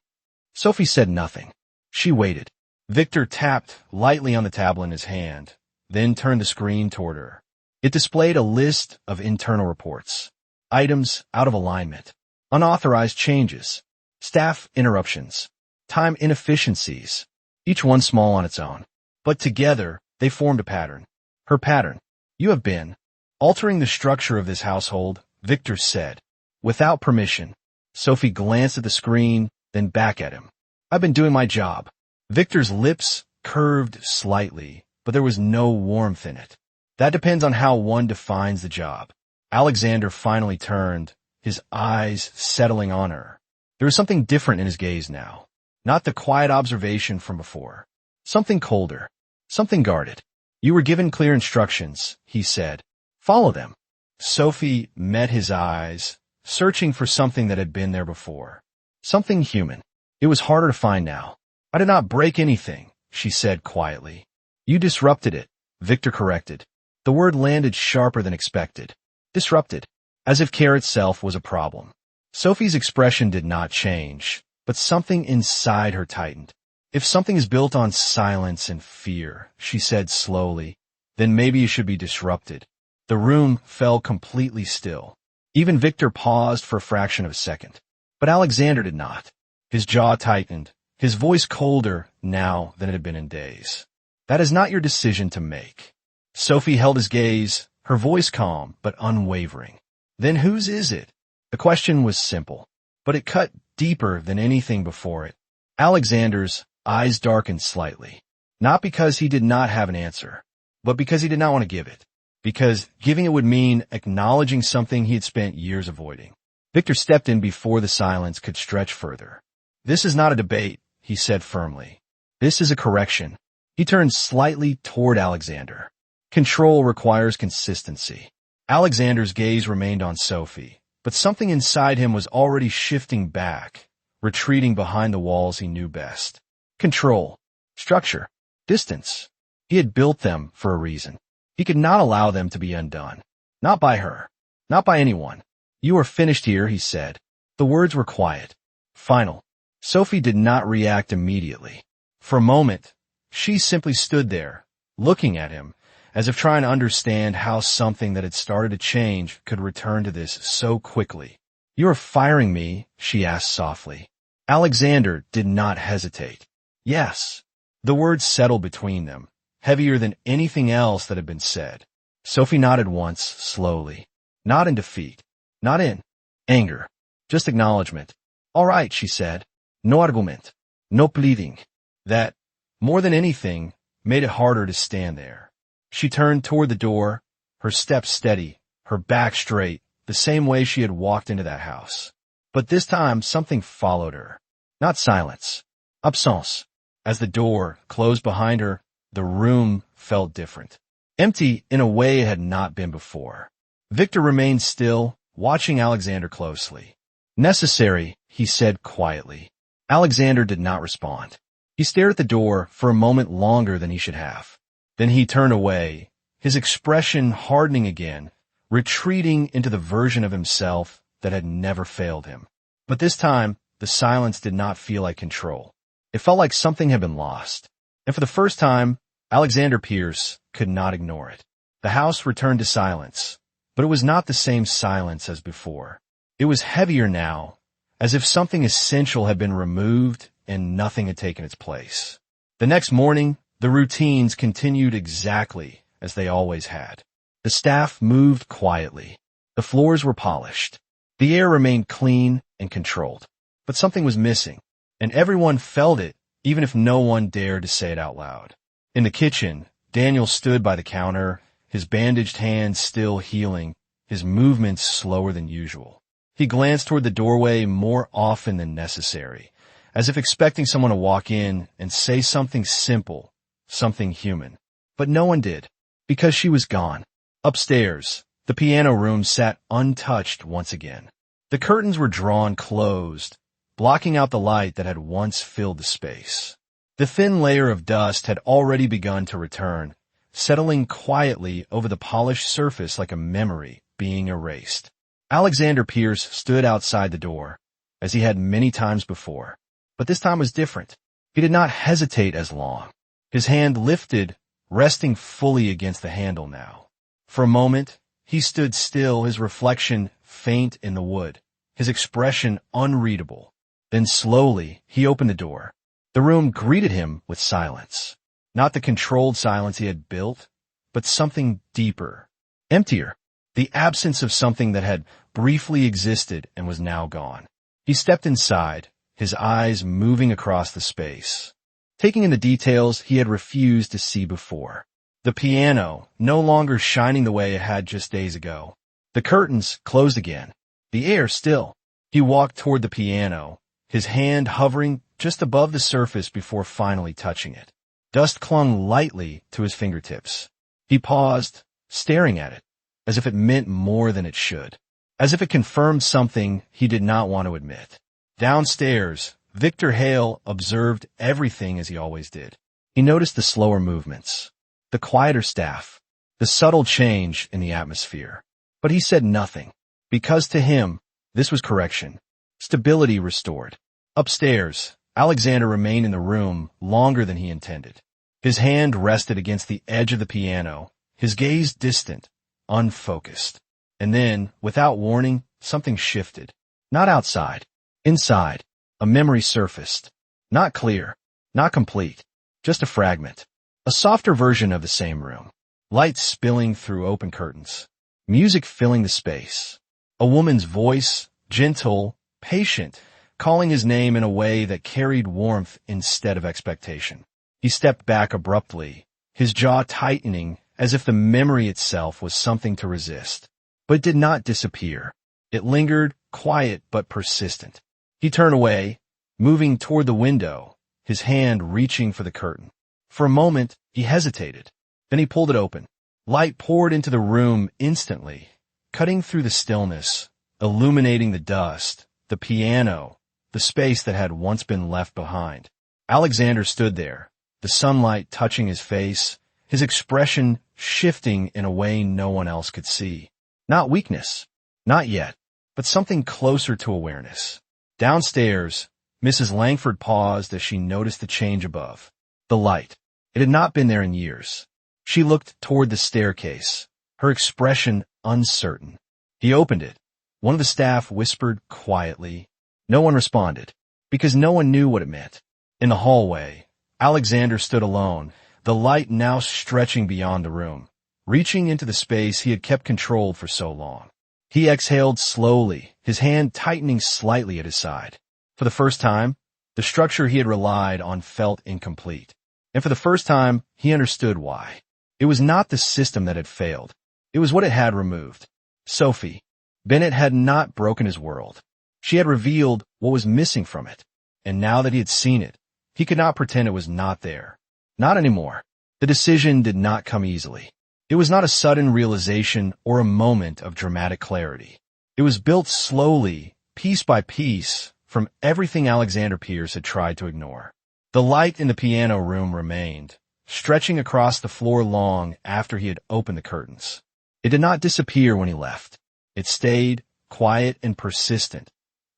Sophie said nothing. She waited. Victor tapped lightly on the tablet in his hand, then turned the screen toward her. It displayed a list of internal reports, items out of alignment, unauthorized changes, staff interruptions, time inefficiencies, each one small on its own. But together, they formed a pattern. Her pattern. "You have been altering the structure of this household," Victor said. Without permission. Sophie glanced at the screen, then back at him. "I've been doing my job." Victor's lips curved slightly, but there was no warmth in it. "That depends on how one defines the job." Alexander finally turned, his eyes settling on her. There was something different in his gaze now. Not the quiet observation from before. Something colder. Something guarded. "You were given clear instructions," he said. "Follow them." Sophie met his eyes, searching for something that had been there before. Something human. It was harder to find now. "I did not break anything," she said quietly. "You disrupted it," Victor corrected. The word landed sharper than expected. Disrupted. As if care itself was a problem. Sophie's expression did not change, but something inside her tightened. "If something is built on silence and fear," she said slowly, "then maybe it should be disrupted." The room fell completely still. Even Victor paused for a fraction of a second. But Alexander did not. His jaw tightened, his voice colder now than it had been in days. "That is not your decision to make." Sophie held his gaze, her voice calm but unwavering. "Then whose is it?" The question was simple, but it cut deeper than anything before it. Alexander's eyes darkened slightly. Not because he did not have an answer, but because he did not want to give it. Because giving it would mean acknowledging something he had spent years avoiding. Victor stepped in before the silence could stretch further. "This is not a debate," he said firmly. "This is a correction." He turned slightly toward Alexander. "Control requires consistency." Alexander's gaze remained on Sophie, but something inside him was already shifting back, retreating behind the walls he knew best. Control. Structure. Distance. He had built them for a reason. He could not allow them to be undone. Not by her. Not by anyone. "You are finished here," he said. The words were quiet. Final. Sophie did not react immediately. For a moment, she simply stood there, looking at him, as if trying to understand how something that had started to change could return to this so quickly. "You are firing me?" she asked softly. Alexander did not hesitate. "Yes." The words settled between them, heavier than anything else that had been said. Sophie nodded once, slowly. Not in defeat. Not in anger. Just acknowledgement. "All right," she said. No argument. No pleading. That, more than anything, made it harder to stand there. She turned toward the door, her steps steady, her back straight, the same way she had walked into that house. But this time something followed her. Not silence. Absence. As the door closed behind her, the room felt different. Empty in a way it had not been before. Victor remained still, watching Alexander closely. "Necessary," he said quietly. Alexander did not respond. He stared at the door for a moment longer than he should have. Then he turned away, his expression hardening again, retreating into the version of himself that had never failed him. But this time, the silence did not feel like control. It felt like something had been lost. And for the first time, Alexander Pierce could not ignore it. The house returned to silence, but it was not the same silence as before. It was heavier now, as if something essential had been removed and nothing had taken its place. The next morning, the routines continued exactly as they always had. The staff moved quietly. The floors were polished. The air remained clean and controlled. But something was missing, and everyone felt it, even if no one dared to say it out loud. In the kitchen, Daniel stood by the counter, his bandaged hand still healing, his movements slower than usual. He glanced toward the doorway more often than necessary, as if expecting someone to walk in and say something simple, something human. But no one did, because she was gone. Upstairs, the piano room sat untouched once again. The curtains were drawn closed, blocking out the light that had once filled the space. The thin layer of dust had already begun to return, settling quietly over the polished surface like a memory being erased. Alexander Pierce stood outside the door, as he had many times before. But this time was different. He did not hesitate as long. His hand lifted, resting fully against the handle now. For a moment, he stood still, his reflection faint in the wood, his expression unreadable. Then slowly, he opened the door. The room greeted him with silence. Not the controlled silence he had built, but something deeper, emptier, the absence of something that had briefly existed and was now gone. He stepped inside, his eyes moving across the space, taking in the details he had refused to see before. The piano, no longer shining the way it had just days ago. The curtains closed again, the air still. He walked toward the piano, his hand hovering just above the surface before finally touching it. Dust clung lightly to his fingertips. He paused, staring at it, as if it meant more than it should, as if it confirmed something he did not want to admit. Downstairs, Victor Hale observed everything as he always did. He noticed the slower movements, the quieter staff, the subtle change in the atmosphere. But he said nothing, because to him, this was correction, stability restored. Upstairs, Alexander remained in the room longer than he intended. His hand rested against the edge of the piano, his gaze distant, unfocused. And then, without warning, something shifted. Not outside. Inside, a memory surfaced. Not clear, not complete, just a fragment. A softer version of the same room. Light spilling through open curtains. Music filling the space. A woman's voice, gentle, patient, calling his name in a way that carried warmth instead of expectation. He stepped back abruptly, his jaw tightening as if the memory itself was something to resist. But it did not disappear. It lingered, quiet but persistent. He turned away, moving toward the window, his hand reaching for the curtain. For a moment, he hesitated. Then he pulled it open. Light poured into the room instantly, cutting through the stillness, illuminating the dust, the piano, the space that had once been left behind. Alexander stood there, the sunlight touching his face, his expression shifting in a way no one else could see. Not weakness, not yet, but something closer to awareness. Downstairs, Mrs. Langford paused as she noticed the change above. The light. It had not been there in years. She looked toward the staircase, her expression uncertain. He opened it. One of the staff whispered quietly. No one responded, because no one knew what it meant. In the hallway, Alexander stood alone, the light now stretching beyond the room, reaching into the space he had kept controlled for so long. He exhaled slowly, his hand tightening slightly at his side. For the first time, the structure he had relied on felt incomplete. And for the first time, he understood why. It was not the system that had failed. It was what it had removed. Sophie. Bennett had not broken his world. She had revealed what was missing from it. And now that he had seen it, he could not pretend it was not there. Not anymore. The decision did not come easily. It was not a sudden realization or a moment of dramatic clarity. It was built slowly, piece by piece, from everything Alexander Pierce had tried to ignore. The light in the piano room remained, stretching across the floor long after he had opened the curtains. It did not disappear when he left. It stayed, quiet and persistent,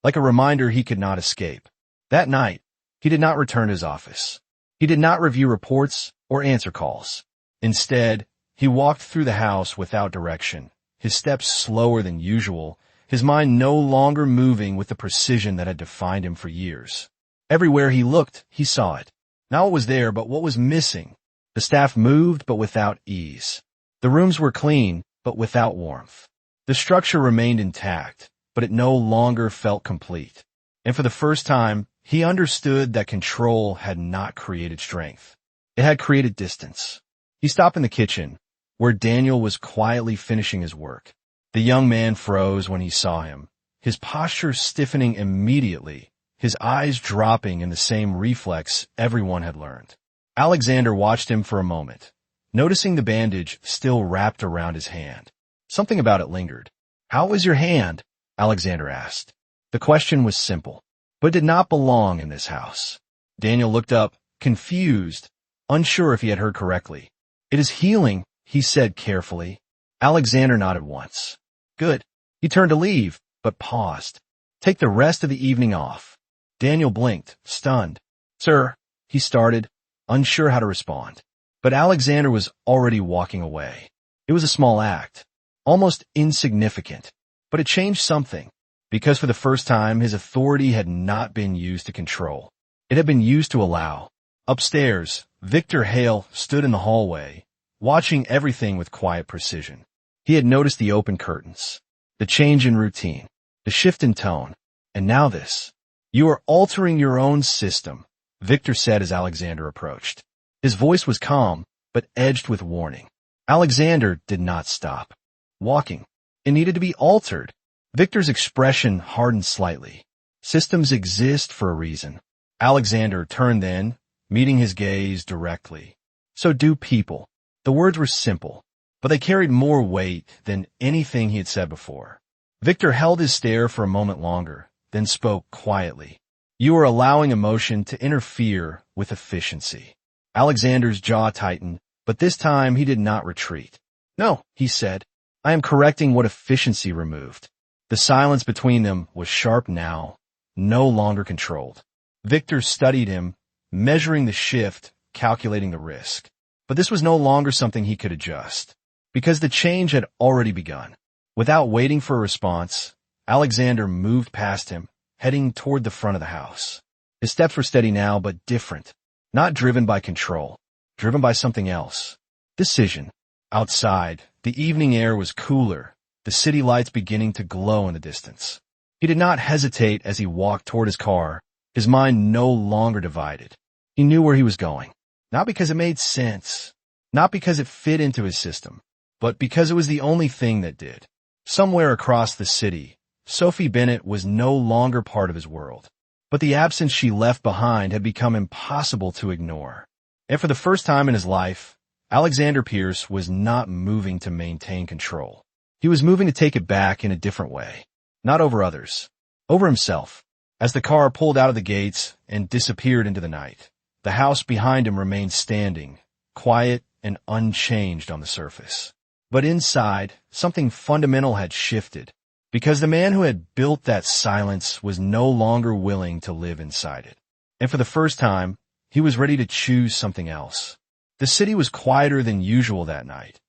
like a reminder he could not escape. That night, he did not return to his office. He did not review reports or answer calls. Instead, he walked through the house without direction, his steps slower than usual, his mind no longer moving with the precision that had defined him for years. Everywhere he looked, he saw it. Not what was there, but what was missing. The staff moved, but without ease. The rooms were clean, but without warmth. The structure remained intact, but it no longer felt complete. And for the first time, he understood that control had not created strength. It had created distance. He stopped in the kitchen, where Daniel was quietly finishing his work. The young man froze when he saw him, his posture stiffening immediately, his eyes dropping in the same reflex everyone had learned. Alexander watched him for a moment, noticing the bandage still wrapped around his hand. Something about it lingered. "How was your hand?" Alexander asked. The question was simple, but did not belong in this house. Daniel looked up, confused, unsure if he had heard correctly. "It is healing," he said carefully. Alexander nodded once. "Good." He turned to leave, but paused. "Take the rest of the evening off." Daniel blinked, stunned. "Sir," he started, unsure how to respond. But Alexander was already walking away. It was a small act, almost insignificant, but it changed something, because for the first time his authority had not been used to control. It had been used to allow. Upstairs, Victor Hale stood in the hallway, watching everything with quiet precision. He had noticed the open curtains, the change in routine, the shift in tone, and now this. "You are altering your own system," Victor said as Alexander approached. His voice was calm, but edged with warning. Alexander did not stop walking. It needed to be altered. Victor's expression hardened slightly. "Systems exist for a reason." Alexander turned then, meeting his gaze directly. "So do people." The words were simple, but they carried more weight than anything he had said before. Victor held his stare for a moment longer, then spoke quietly. "You are allowing emotion to interfere with efficiency." Alexander's jaw tightened, but this time he did not retreat. "No," he said. "I am correcting what efficiency removed." The silence between them was sharp now, no longer controlled. Victor studied him, measuring the shift, calculating the risk. But this was no longer something he could adjust, because the change had already begun. Without waiting for a response, Alexander moved past him, heading toward the front of the house. His steps were steady now, but different. Not driven by control, driven by something else. Decision. Outside, the evening air was cooler, the city lights beginning to glow in the distance. He did not hesitate as he walked toward his car, his mind no longer divided. He knew where he was going, not because it made sense, not because it fit into his system, but because it was the only thing that did. Somewhere across the city, Sophie Bennett was no longer part of his world. But the absence she left behind had become impossible to ignore. And for the first time in his life, Alexander Pierce was not moving to maintain control. He was moving to take it back in a different way. Not over others. Over himself. As the car pulled out of the gates and disappeared into the night, the house behind him remained standing, quiet and unchanged on the surface. But inside, something fundamental had shifted. Because the man who had built that silence was no longer willing to live inside it. And for the first time, he was ready to choose something else. The city was quieter than usual that night.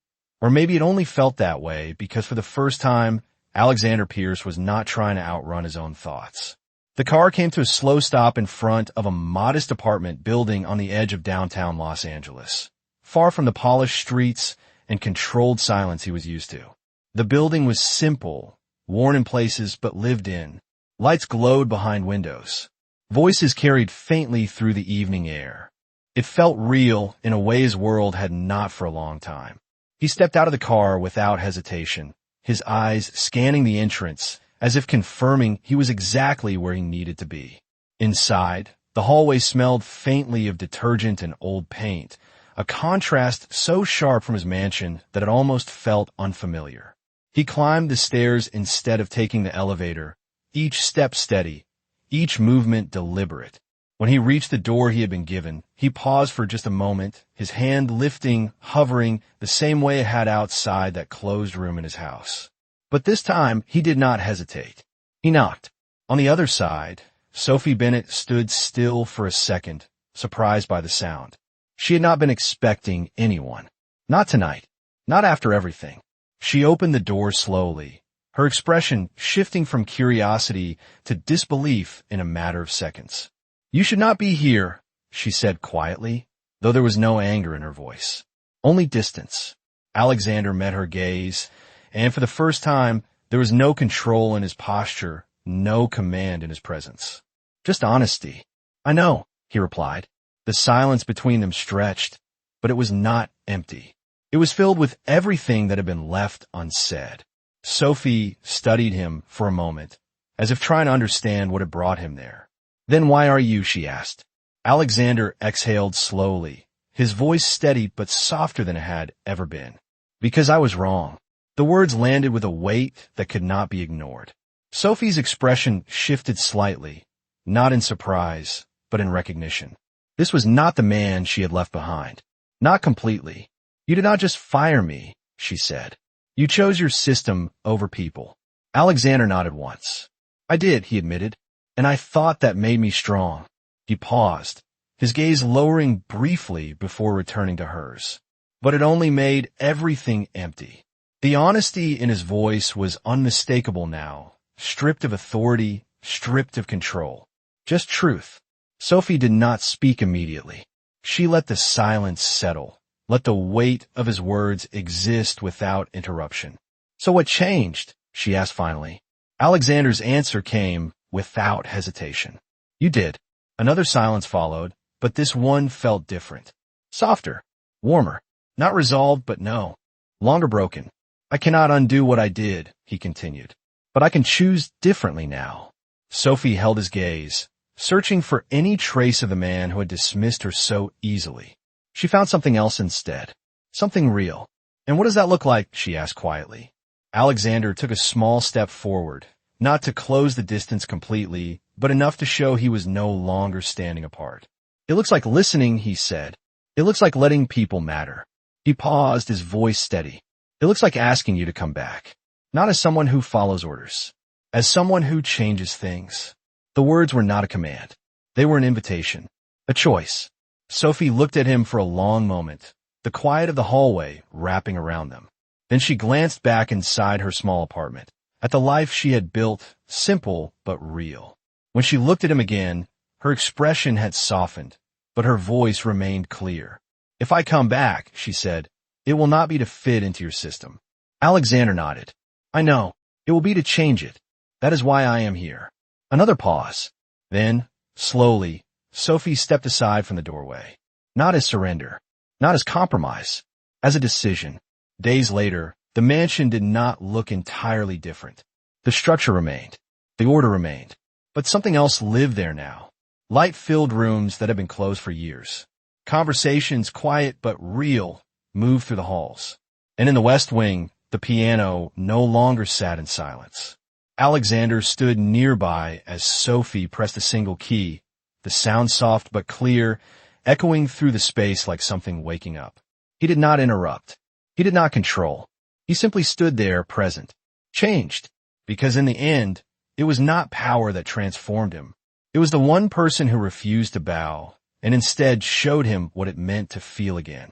Or maybe it only felt that way because for the first time, Alexander Pierce was not trying to outrun his own thoughts. The car came to a slow stop in front of a modest apartment building on the edge of downtown Los Angeles, far from the polished streets and controlled silence he was used to. The building was simple, worn in places but lived in. Lights glowed behind windows. Voices carried faintly through the evening air. It felt real in a way his world had not for a long time. He stepped out of the car without hesitation, his eyes scanning the entrance as if confirming he was exactly where he needed to be. Inside, the hallway smelled faintly of detergent and old paint, a contrast so sharp from his mansion that it almost felt unfamiliar. He climbed the stairs instead of taking the elevator, each step steady, each movement deliberate. When he reached the door he had been given, he paused for just a moment, his hand lifting, hovering, the same way it had outside that closed room in his house. But this time, he did not hesitate. He knocked. On the other side, Sophie Bennett stood still for a second, surprised by the sound. She had not been expecting anyone. Not tonight. Not after everything. She opened the door slowly, her expression shifting from curiosity to disbelief in a matter of seconds. "You should not be here," she said quietly, though there was no anger in her voice. Only distance. Alexander met her gaze, and for the first time, there was no control in his posture, no command in his presence. Just honesty. "I know," he replied. The silence between them stretched, but it was not empty. It was filled with everything that had been left unsaid. Sophie studied him for a moment, as if trying to understand what had brought him there. Then why are you, she asked. Alexander exhaled slowly, his voice steady but softer than it had ever been. Because I was wrong. The words landed with a weight that could not be ignored. Sophie's expression shifted slightly, not in surprise, but in recognition. This was not the man she had left behind. Not completely. You did not just fire me, she said. You chose your system over people. Alexander nodded once. I did, he admitted, and I thought that made me strong. He paused, his gaze lowering briefly before returning to hers. But it only made everything empty. The honesty in his voice was unmistakable now, stripped of authority, stripped of control. Just truth. Sophie did not speak immediately. She let the silence settle, let the weight of his words exist without interruption. So what changed? She asked finally. Alexander's answer came without hesitation. You did. Another silence followed, but this one felt different. Softer, warmer, not resolved, but no, longer broken. I cannot undo what I did, he continued, but I can choose differently now. Sophie held his gaze, searching for any trace of the man who had dismissed her so easily. She found something else instead, something real. And what does that look like? She asked quietly. Alexander took a small step forward, not to close the distance completely, but enough to show he was no longer standing apart. It looks like listening, he said. It looks like letting people matter. He paused, his voice steady. It looks like asking you to come back, not as someone who follows orders, as someone who changes things. The words were not a command. They were an invitation, a choice. Sophie looked at him for a long moment, the quiet of the hallway wrapping around them. Then she glanced back inside her small apartment, at the life she had built, simple but real. When she looked at him again, her expression had softened, but her voice remained clear. If I come back, she said, it will not be to fit into your system. Alexander nodded. I know. It will be to change it. That is why I am here. Another pause. Then, slowly, Sophie stepped aside from the doorway. Not as surrender. Not as compromise. As a decision. Days later, the mansion did not look entirely different. The structure remained. The order remained. But something else lived there now. Light-filled rooms that had been closed for years. Conversations, quiet but real, moved through the halls. And in the West Wing, the piano no longer sat in silence. Alexander stood nearby as Sophie pressed a single key, the sound soft but clear, echoing through the space like something waking up. He did not interrupt. He did not control. He simply stood there, present. Changed. Because in the end, it was not power that transformed him. It was the one person who refused to bow, and instead showed him what it meant to feel again.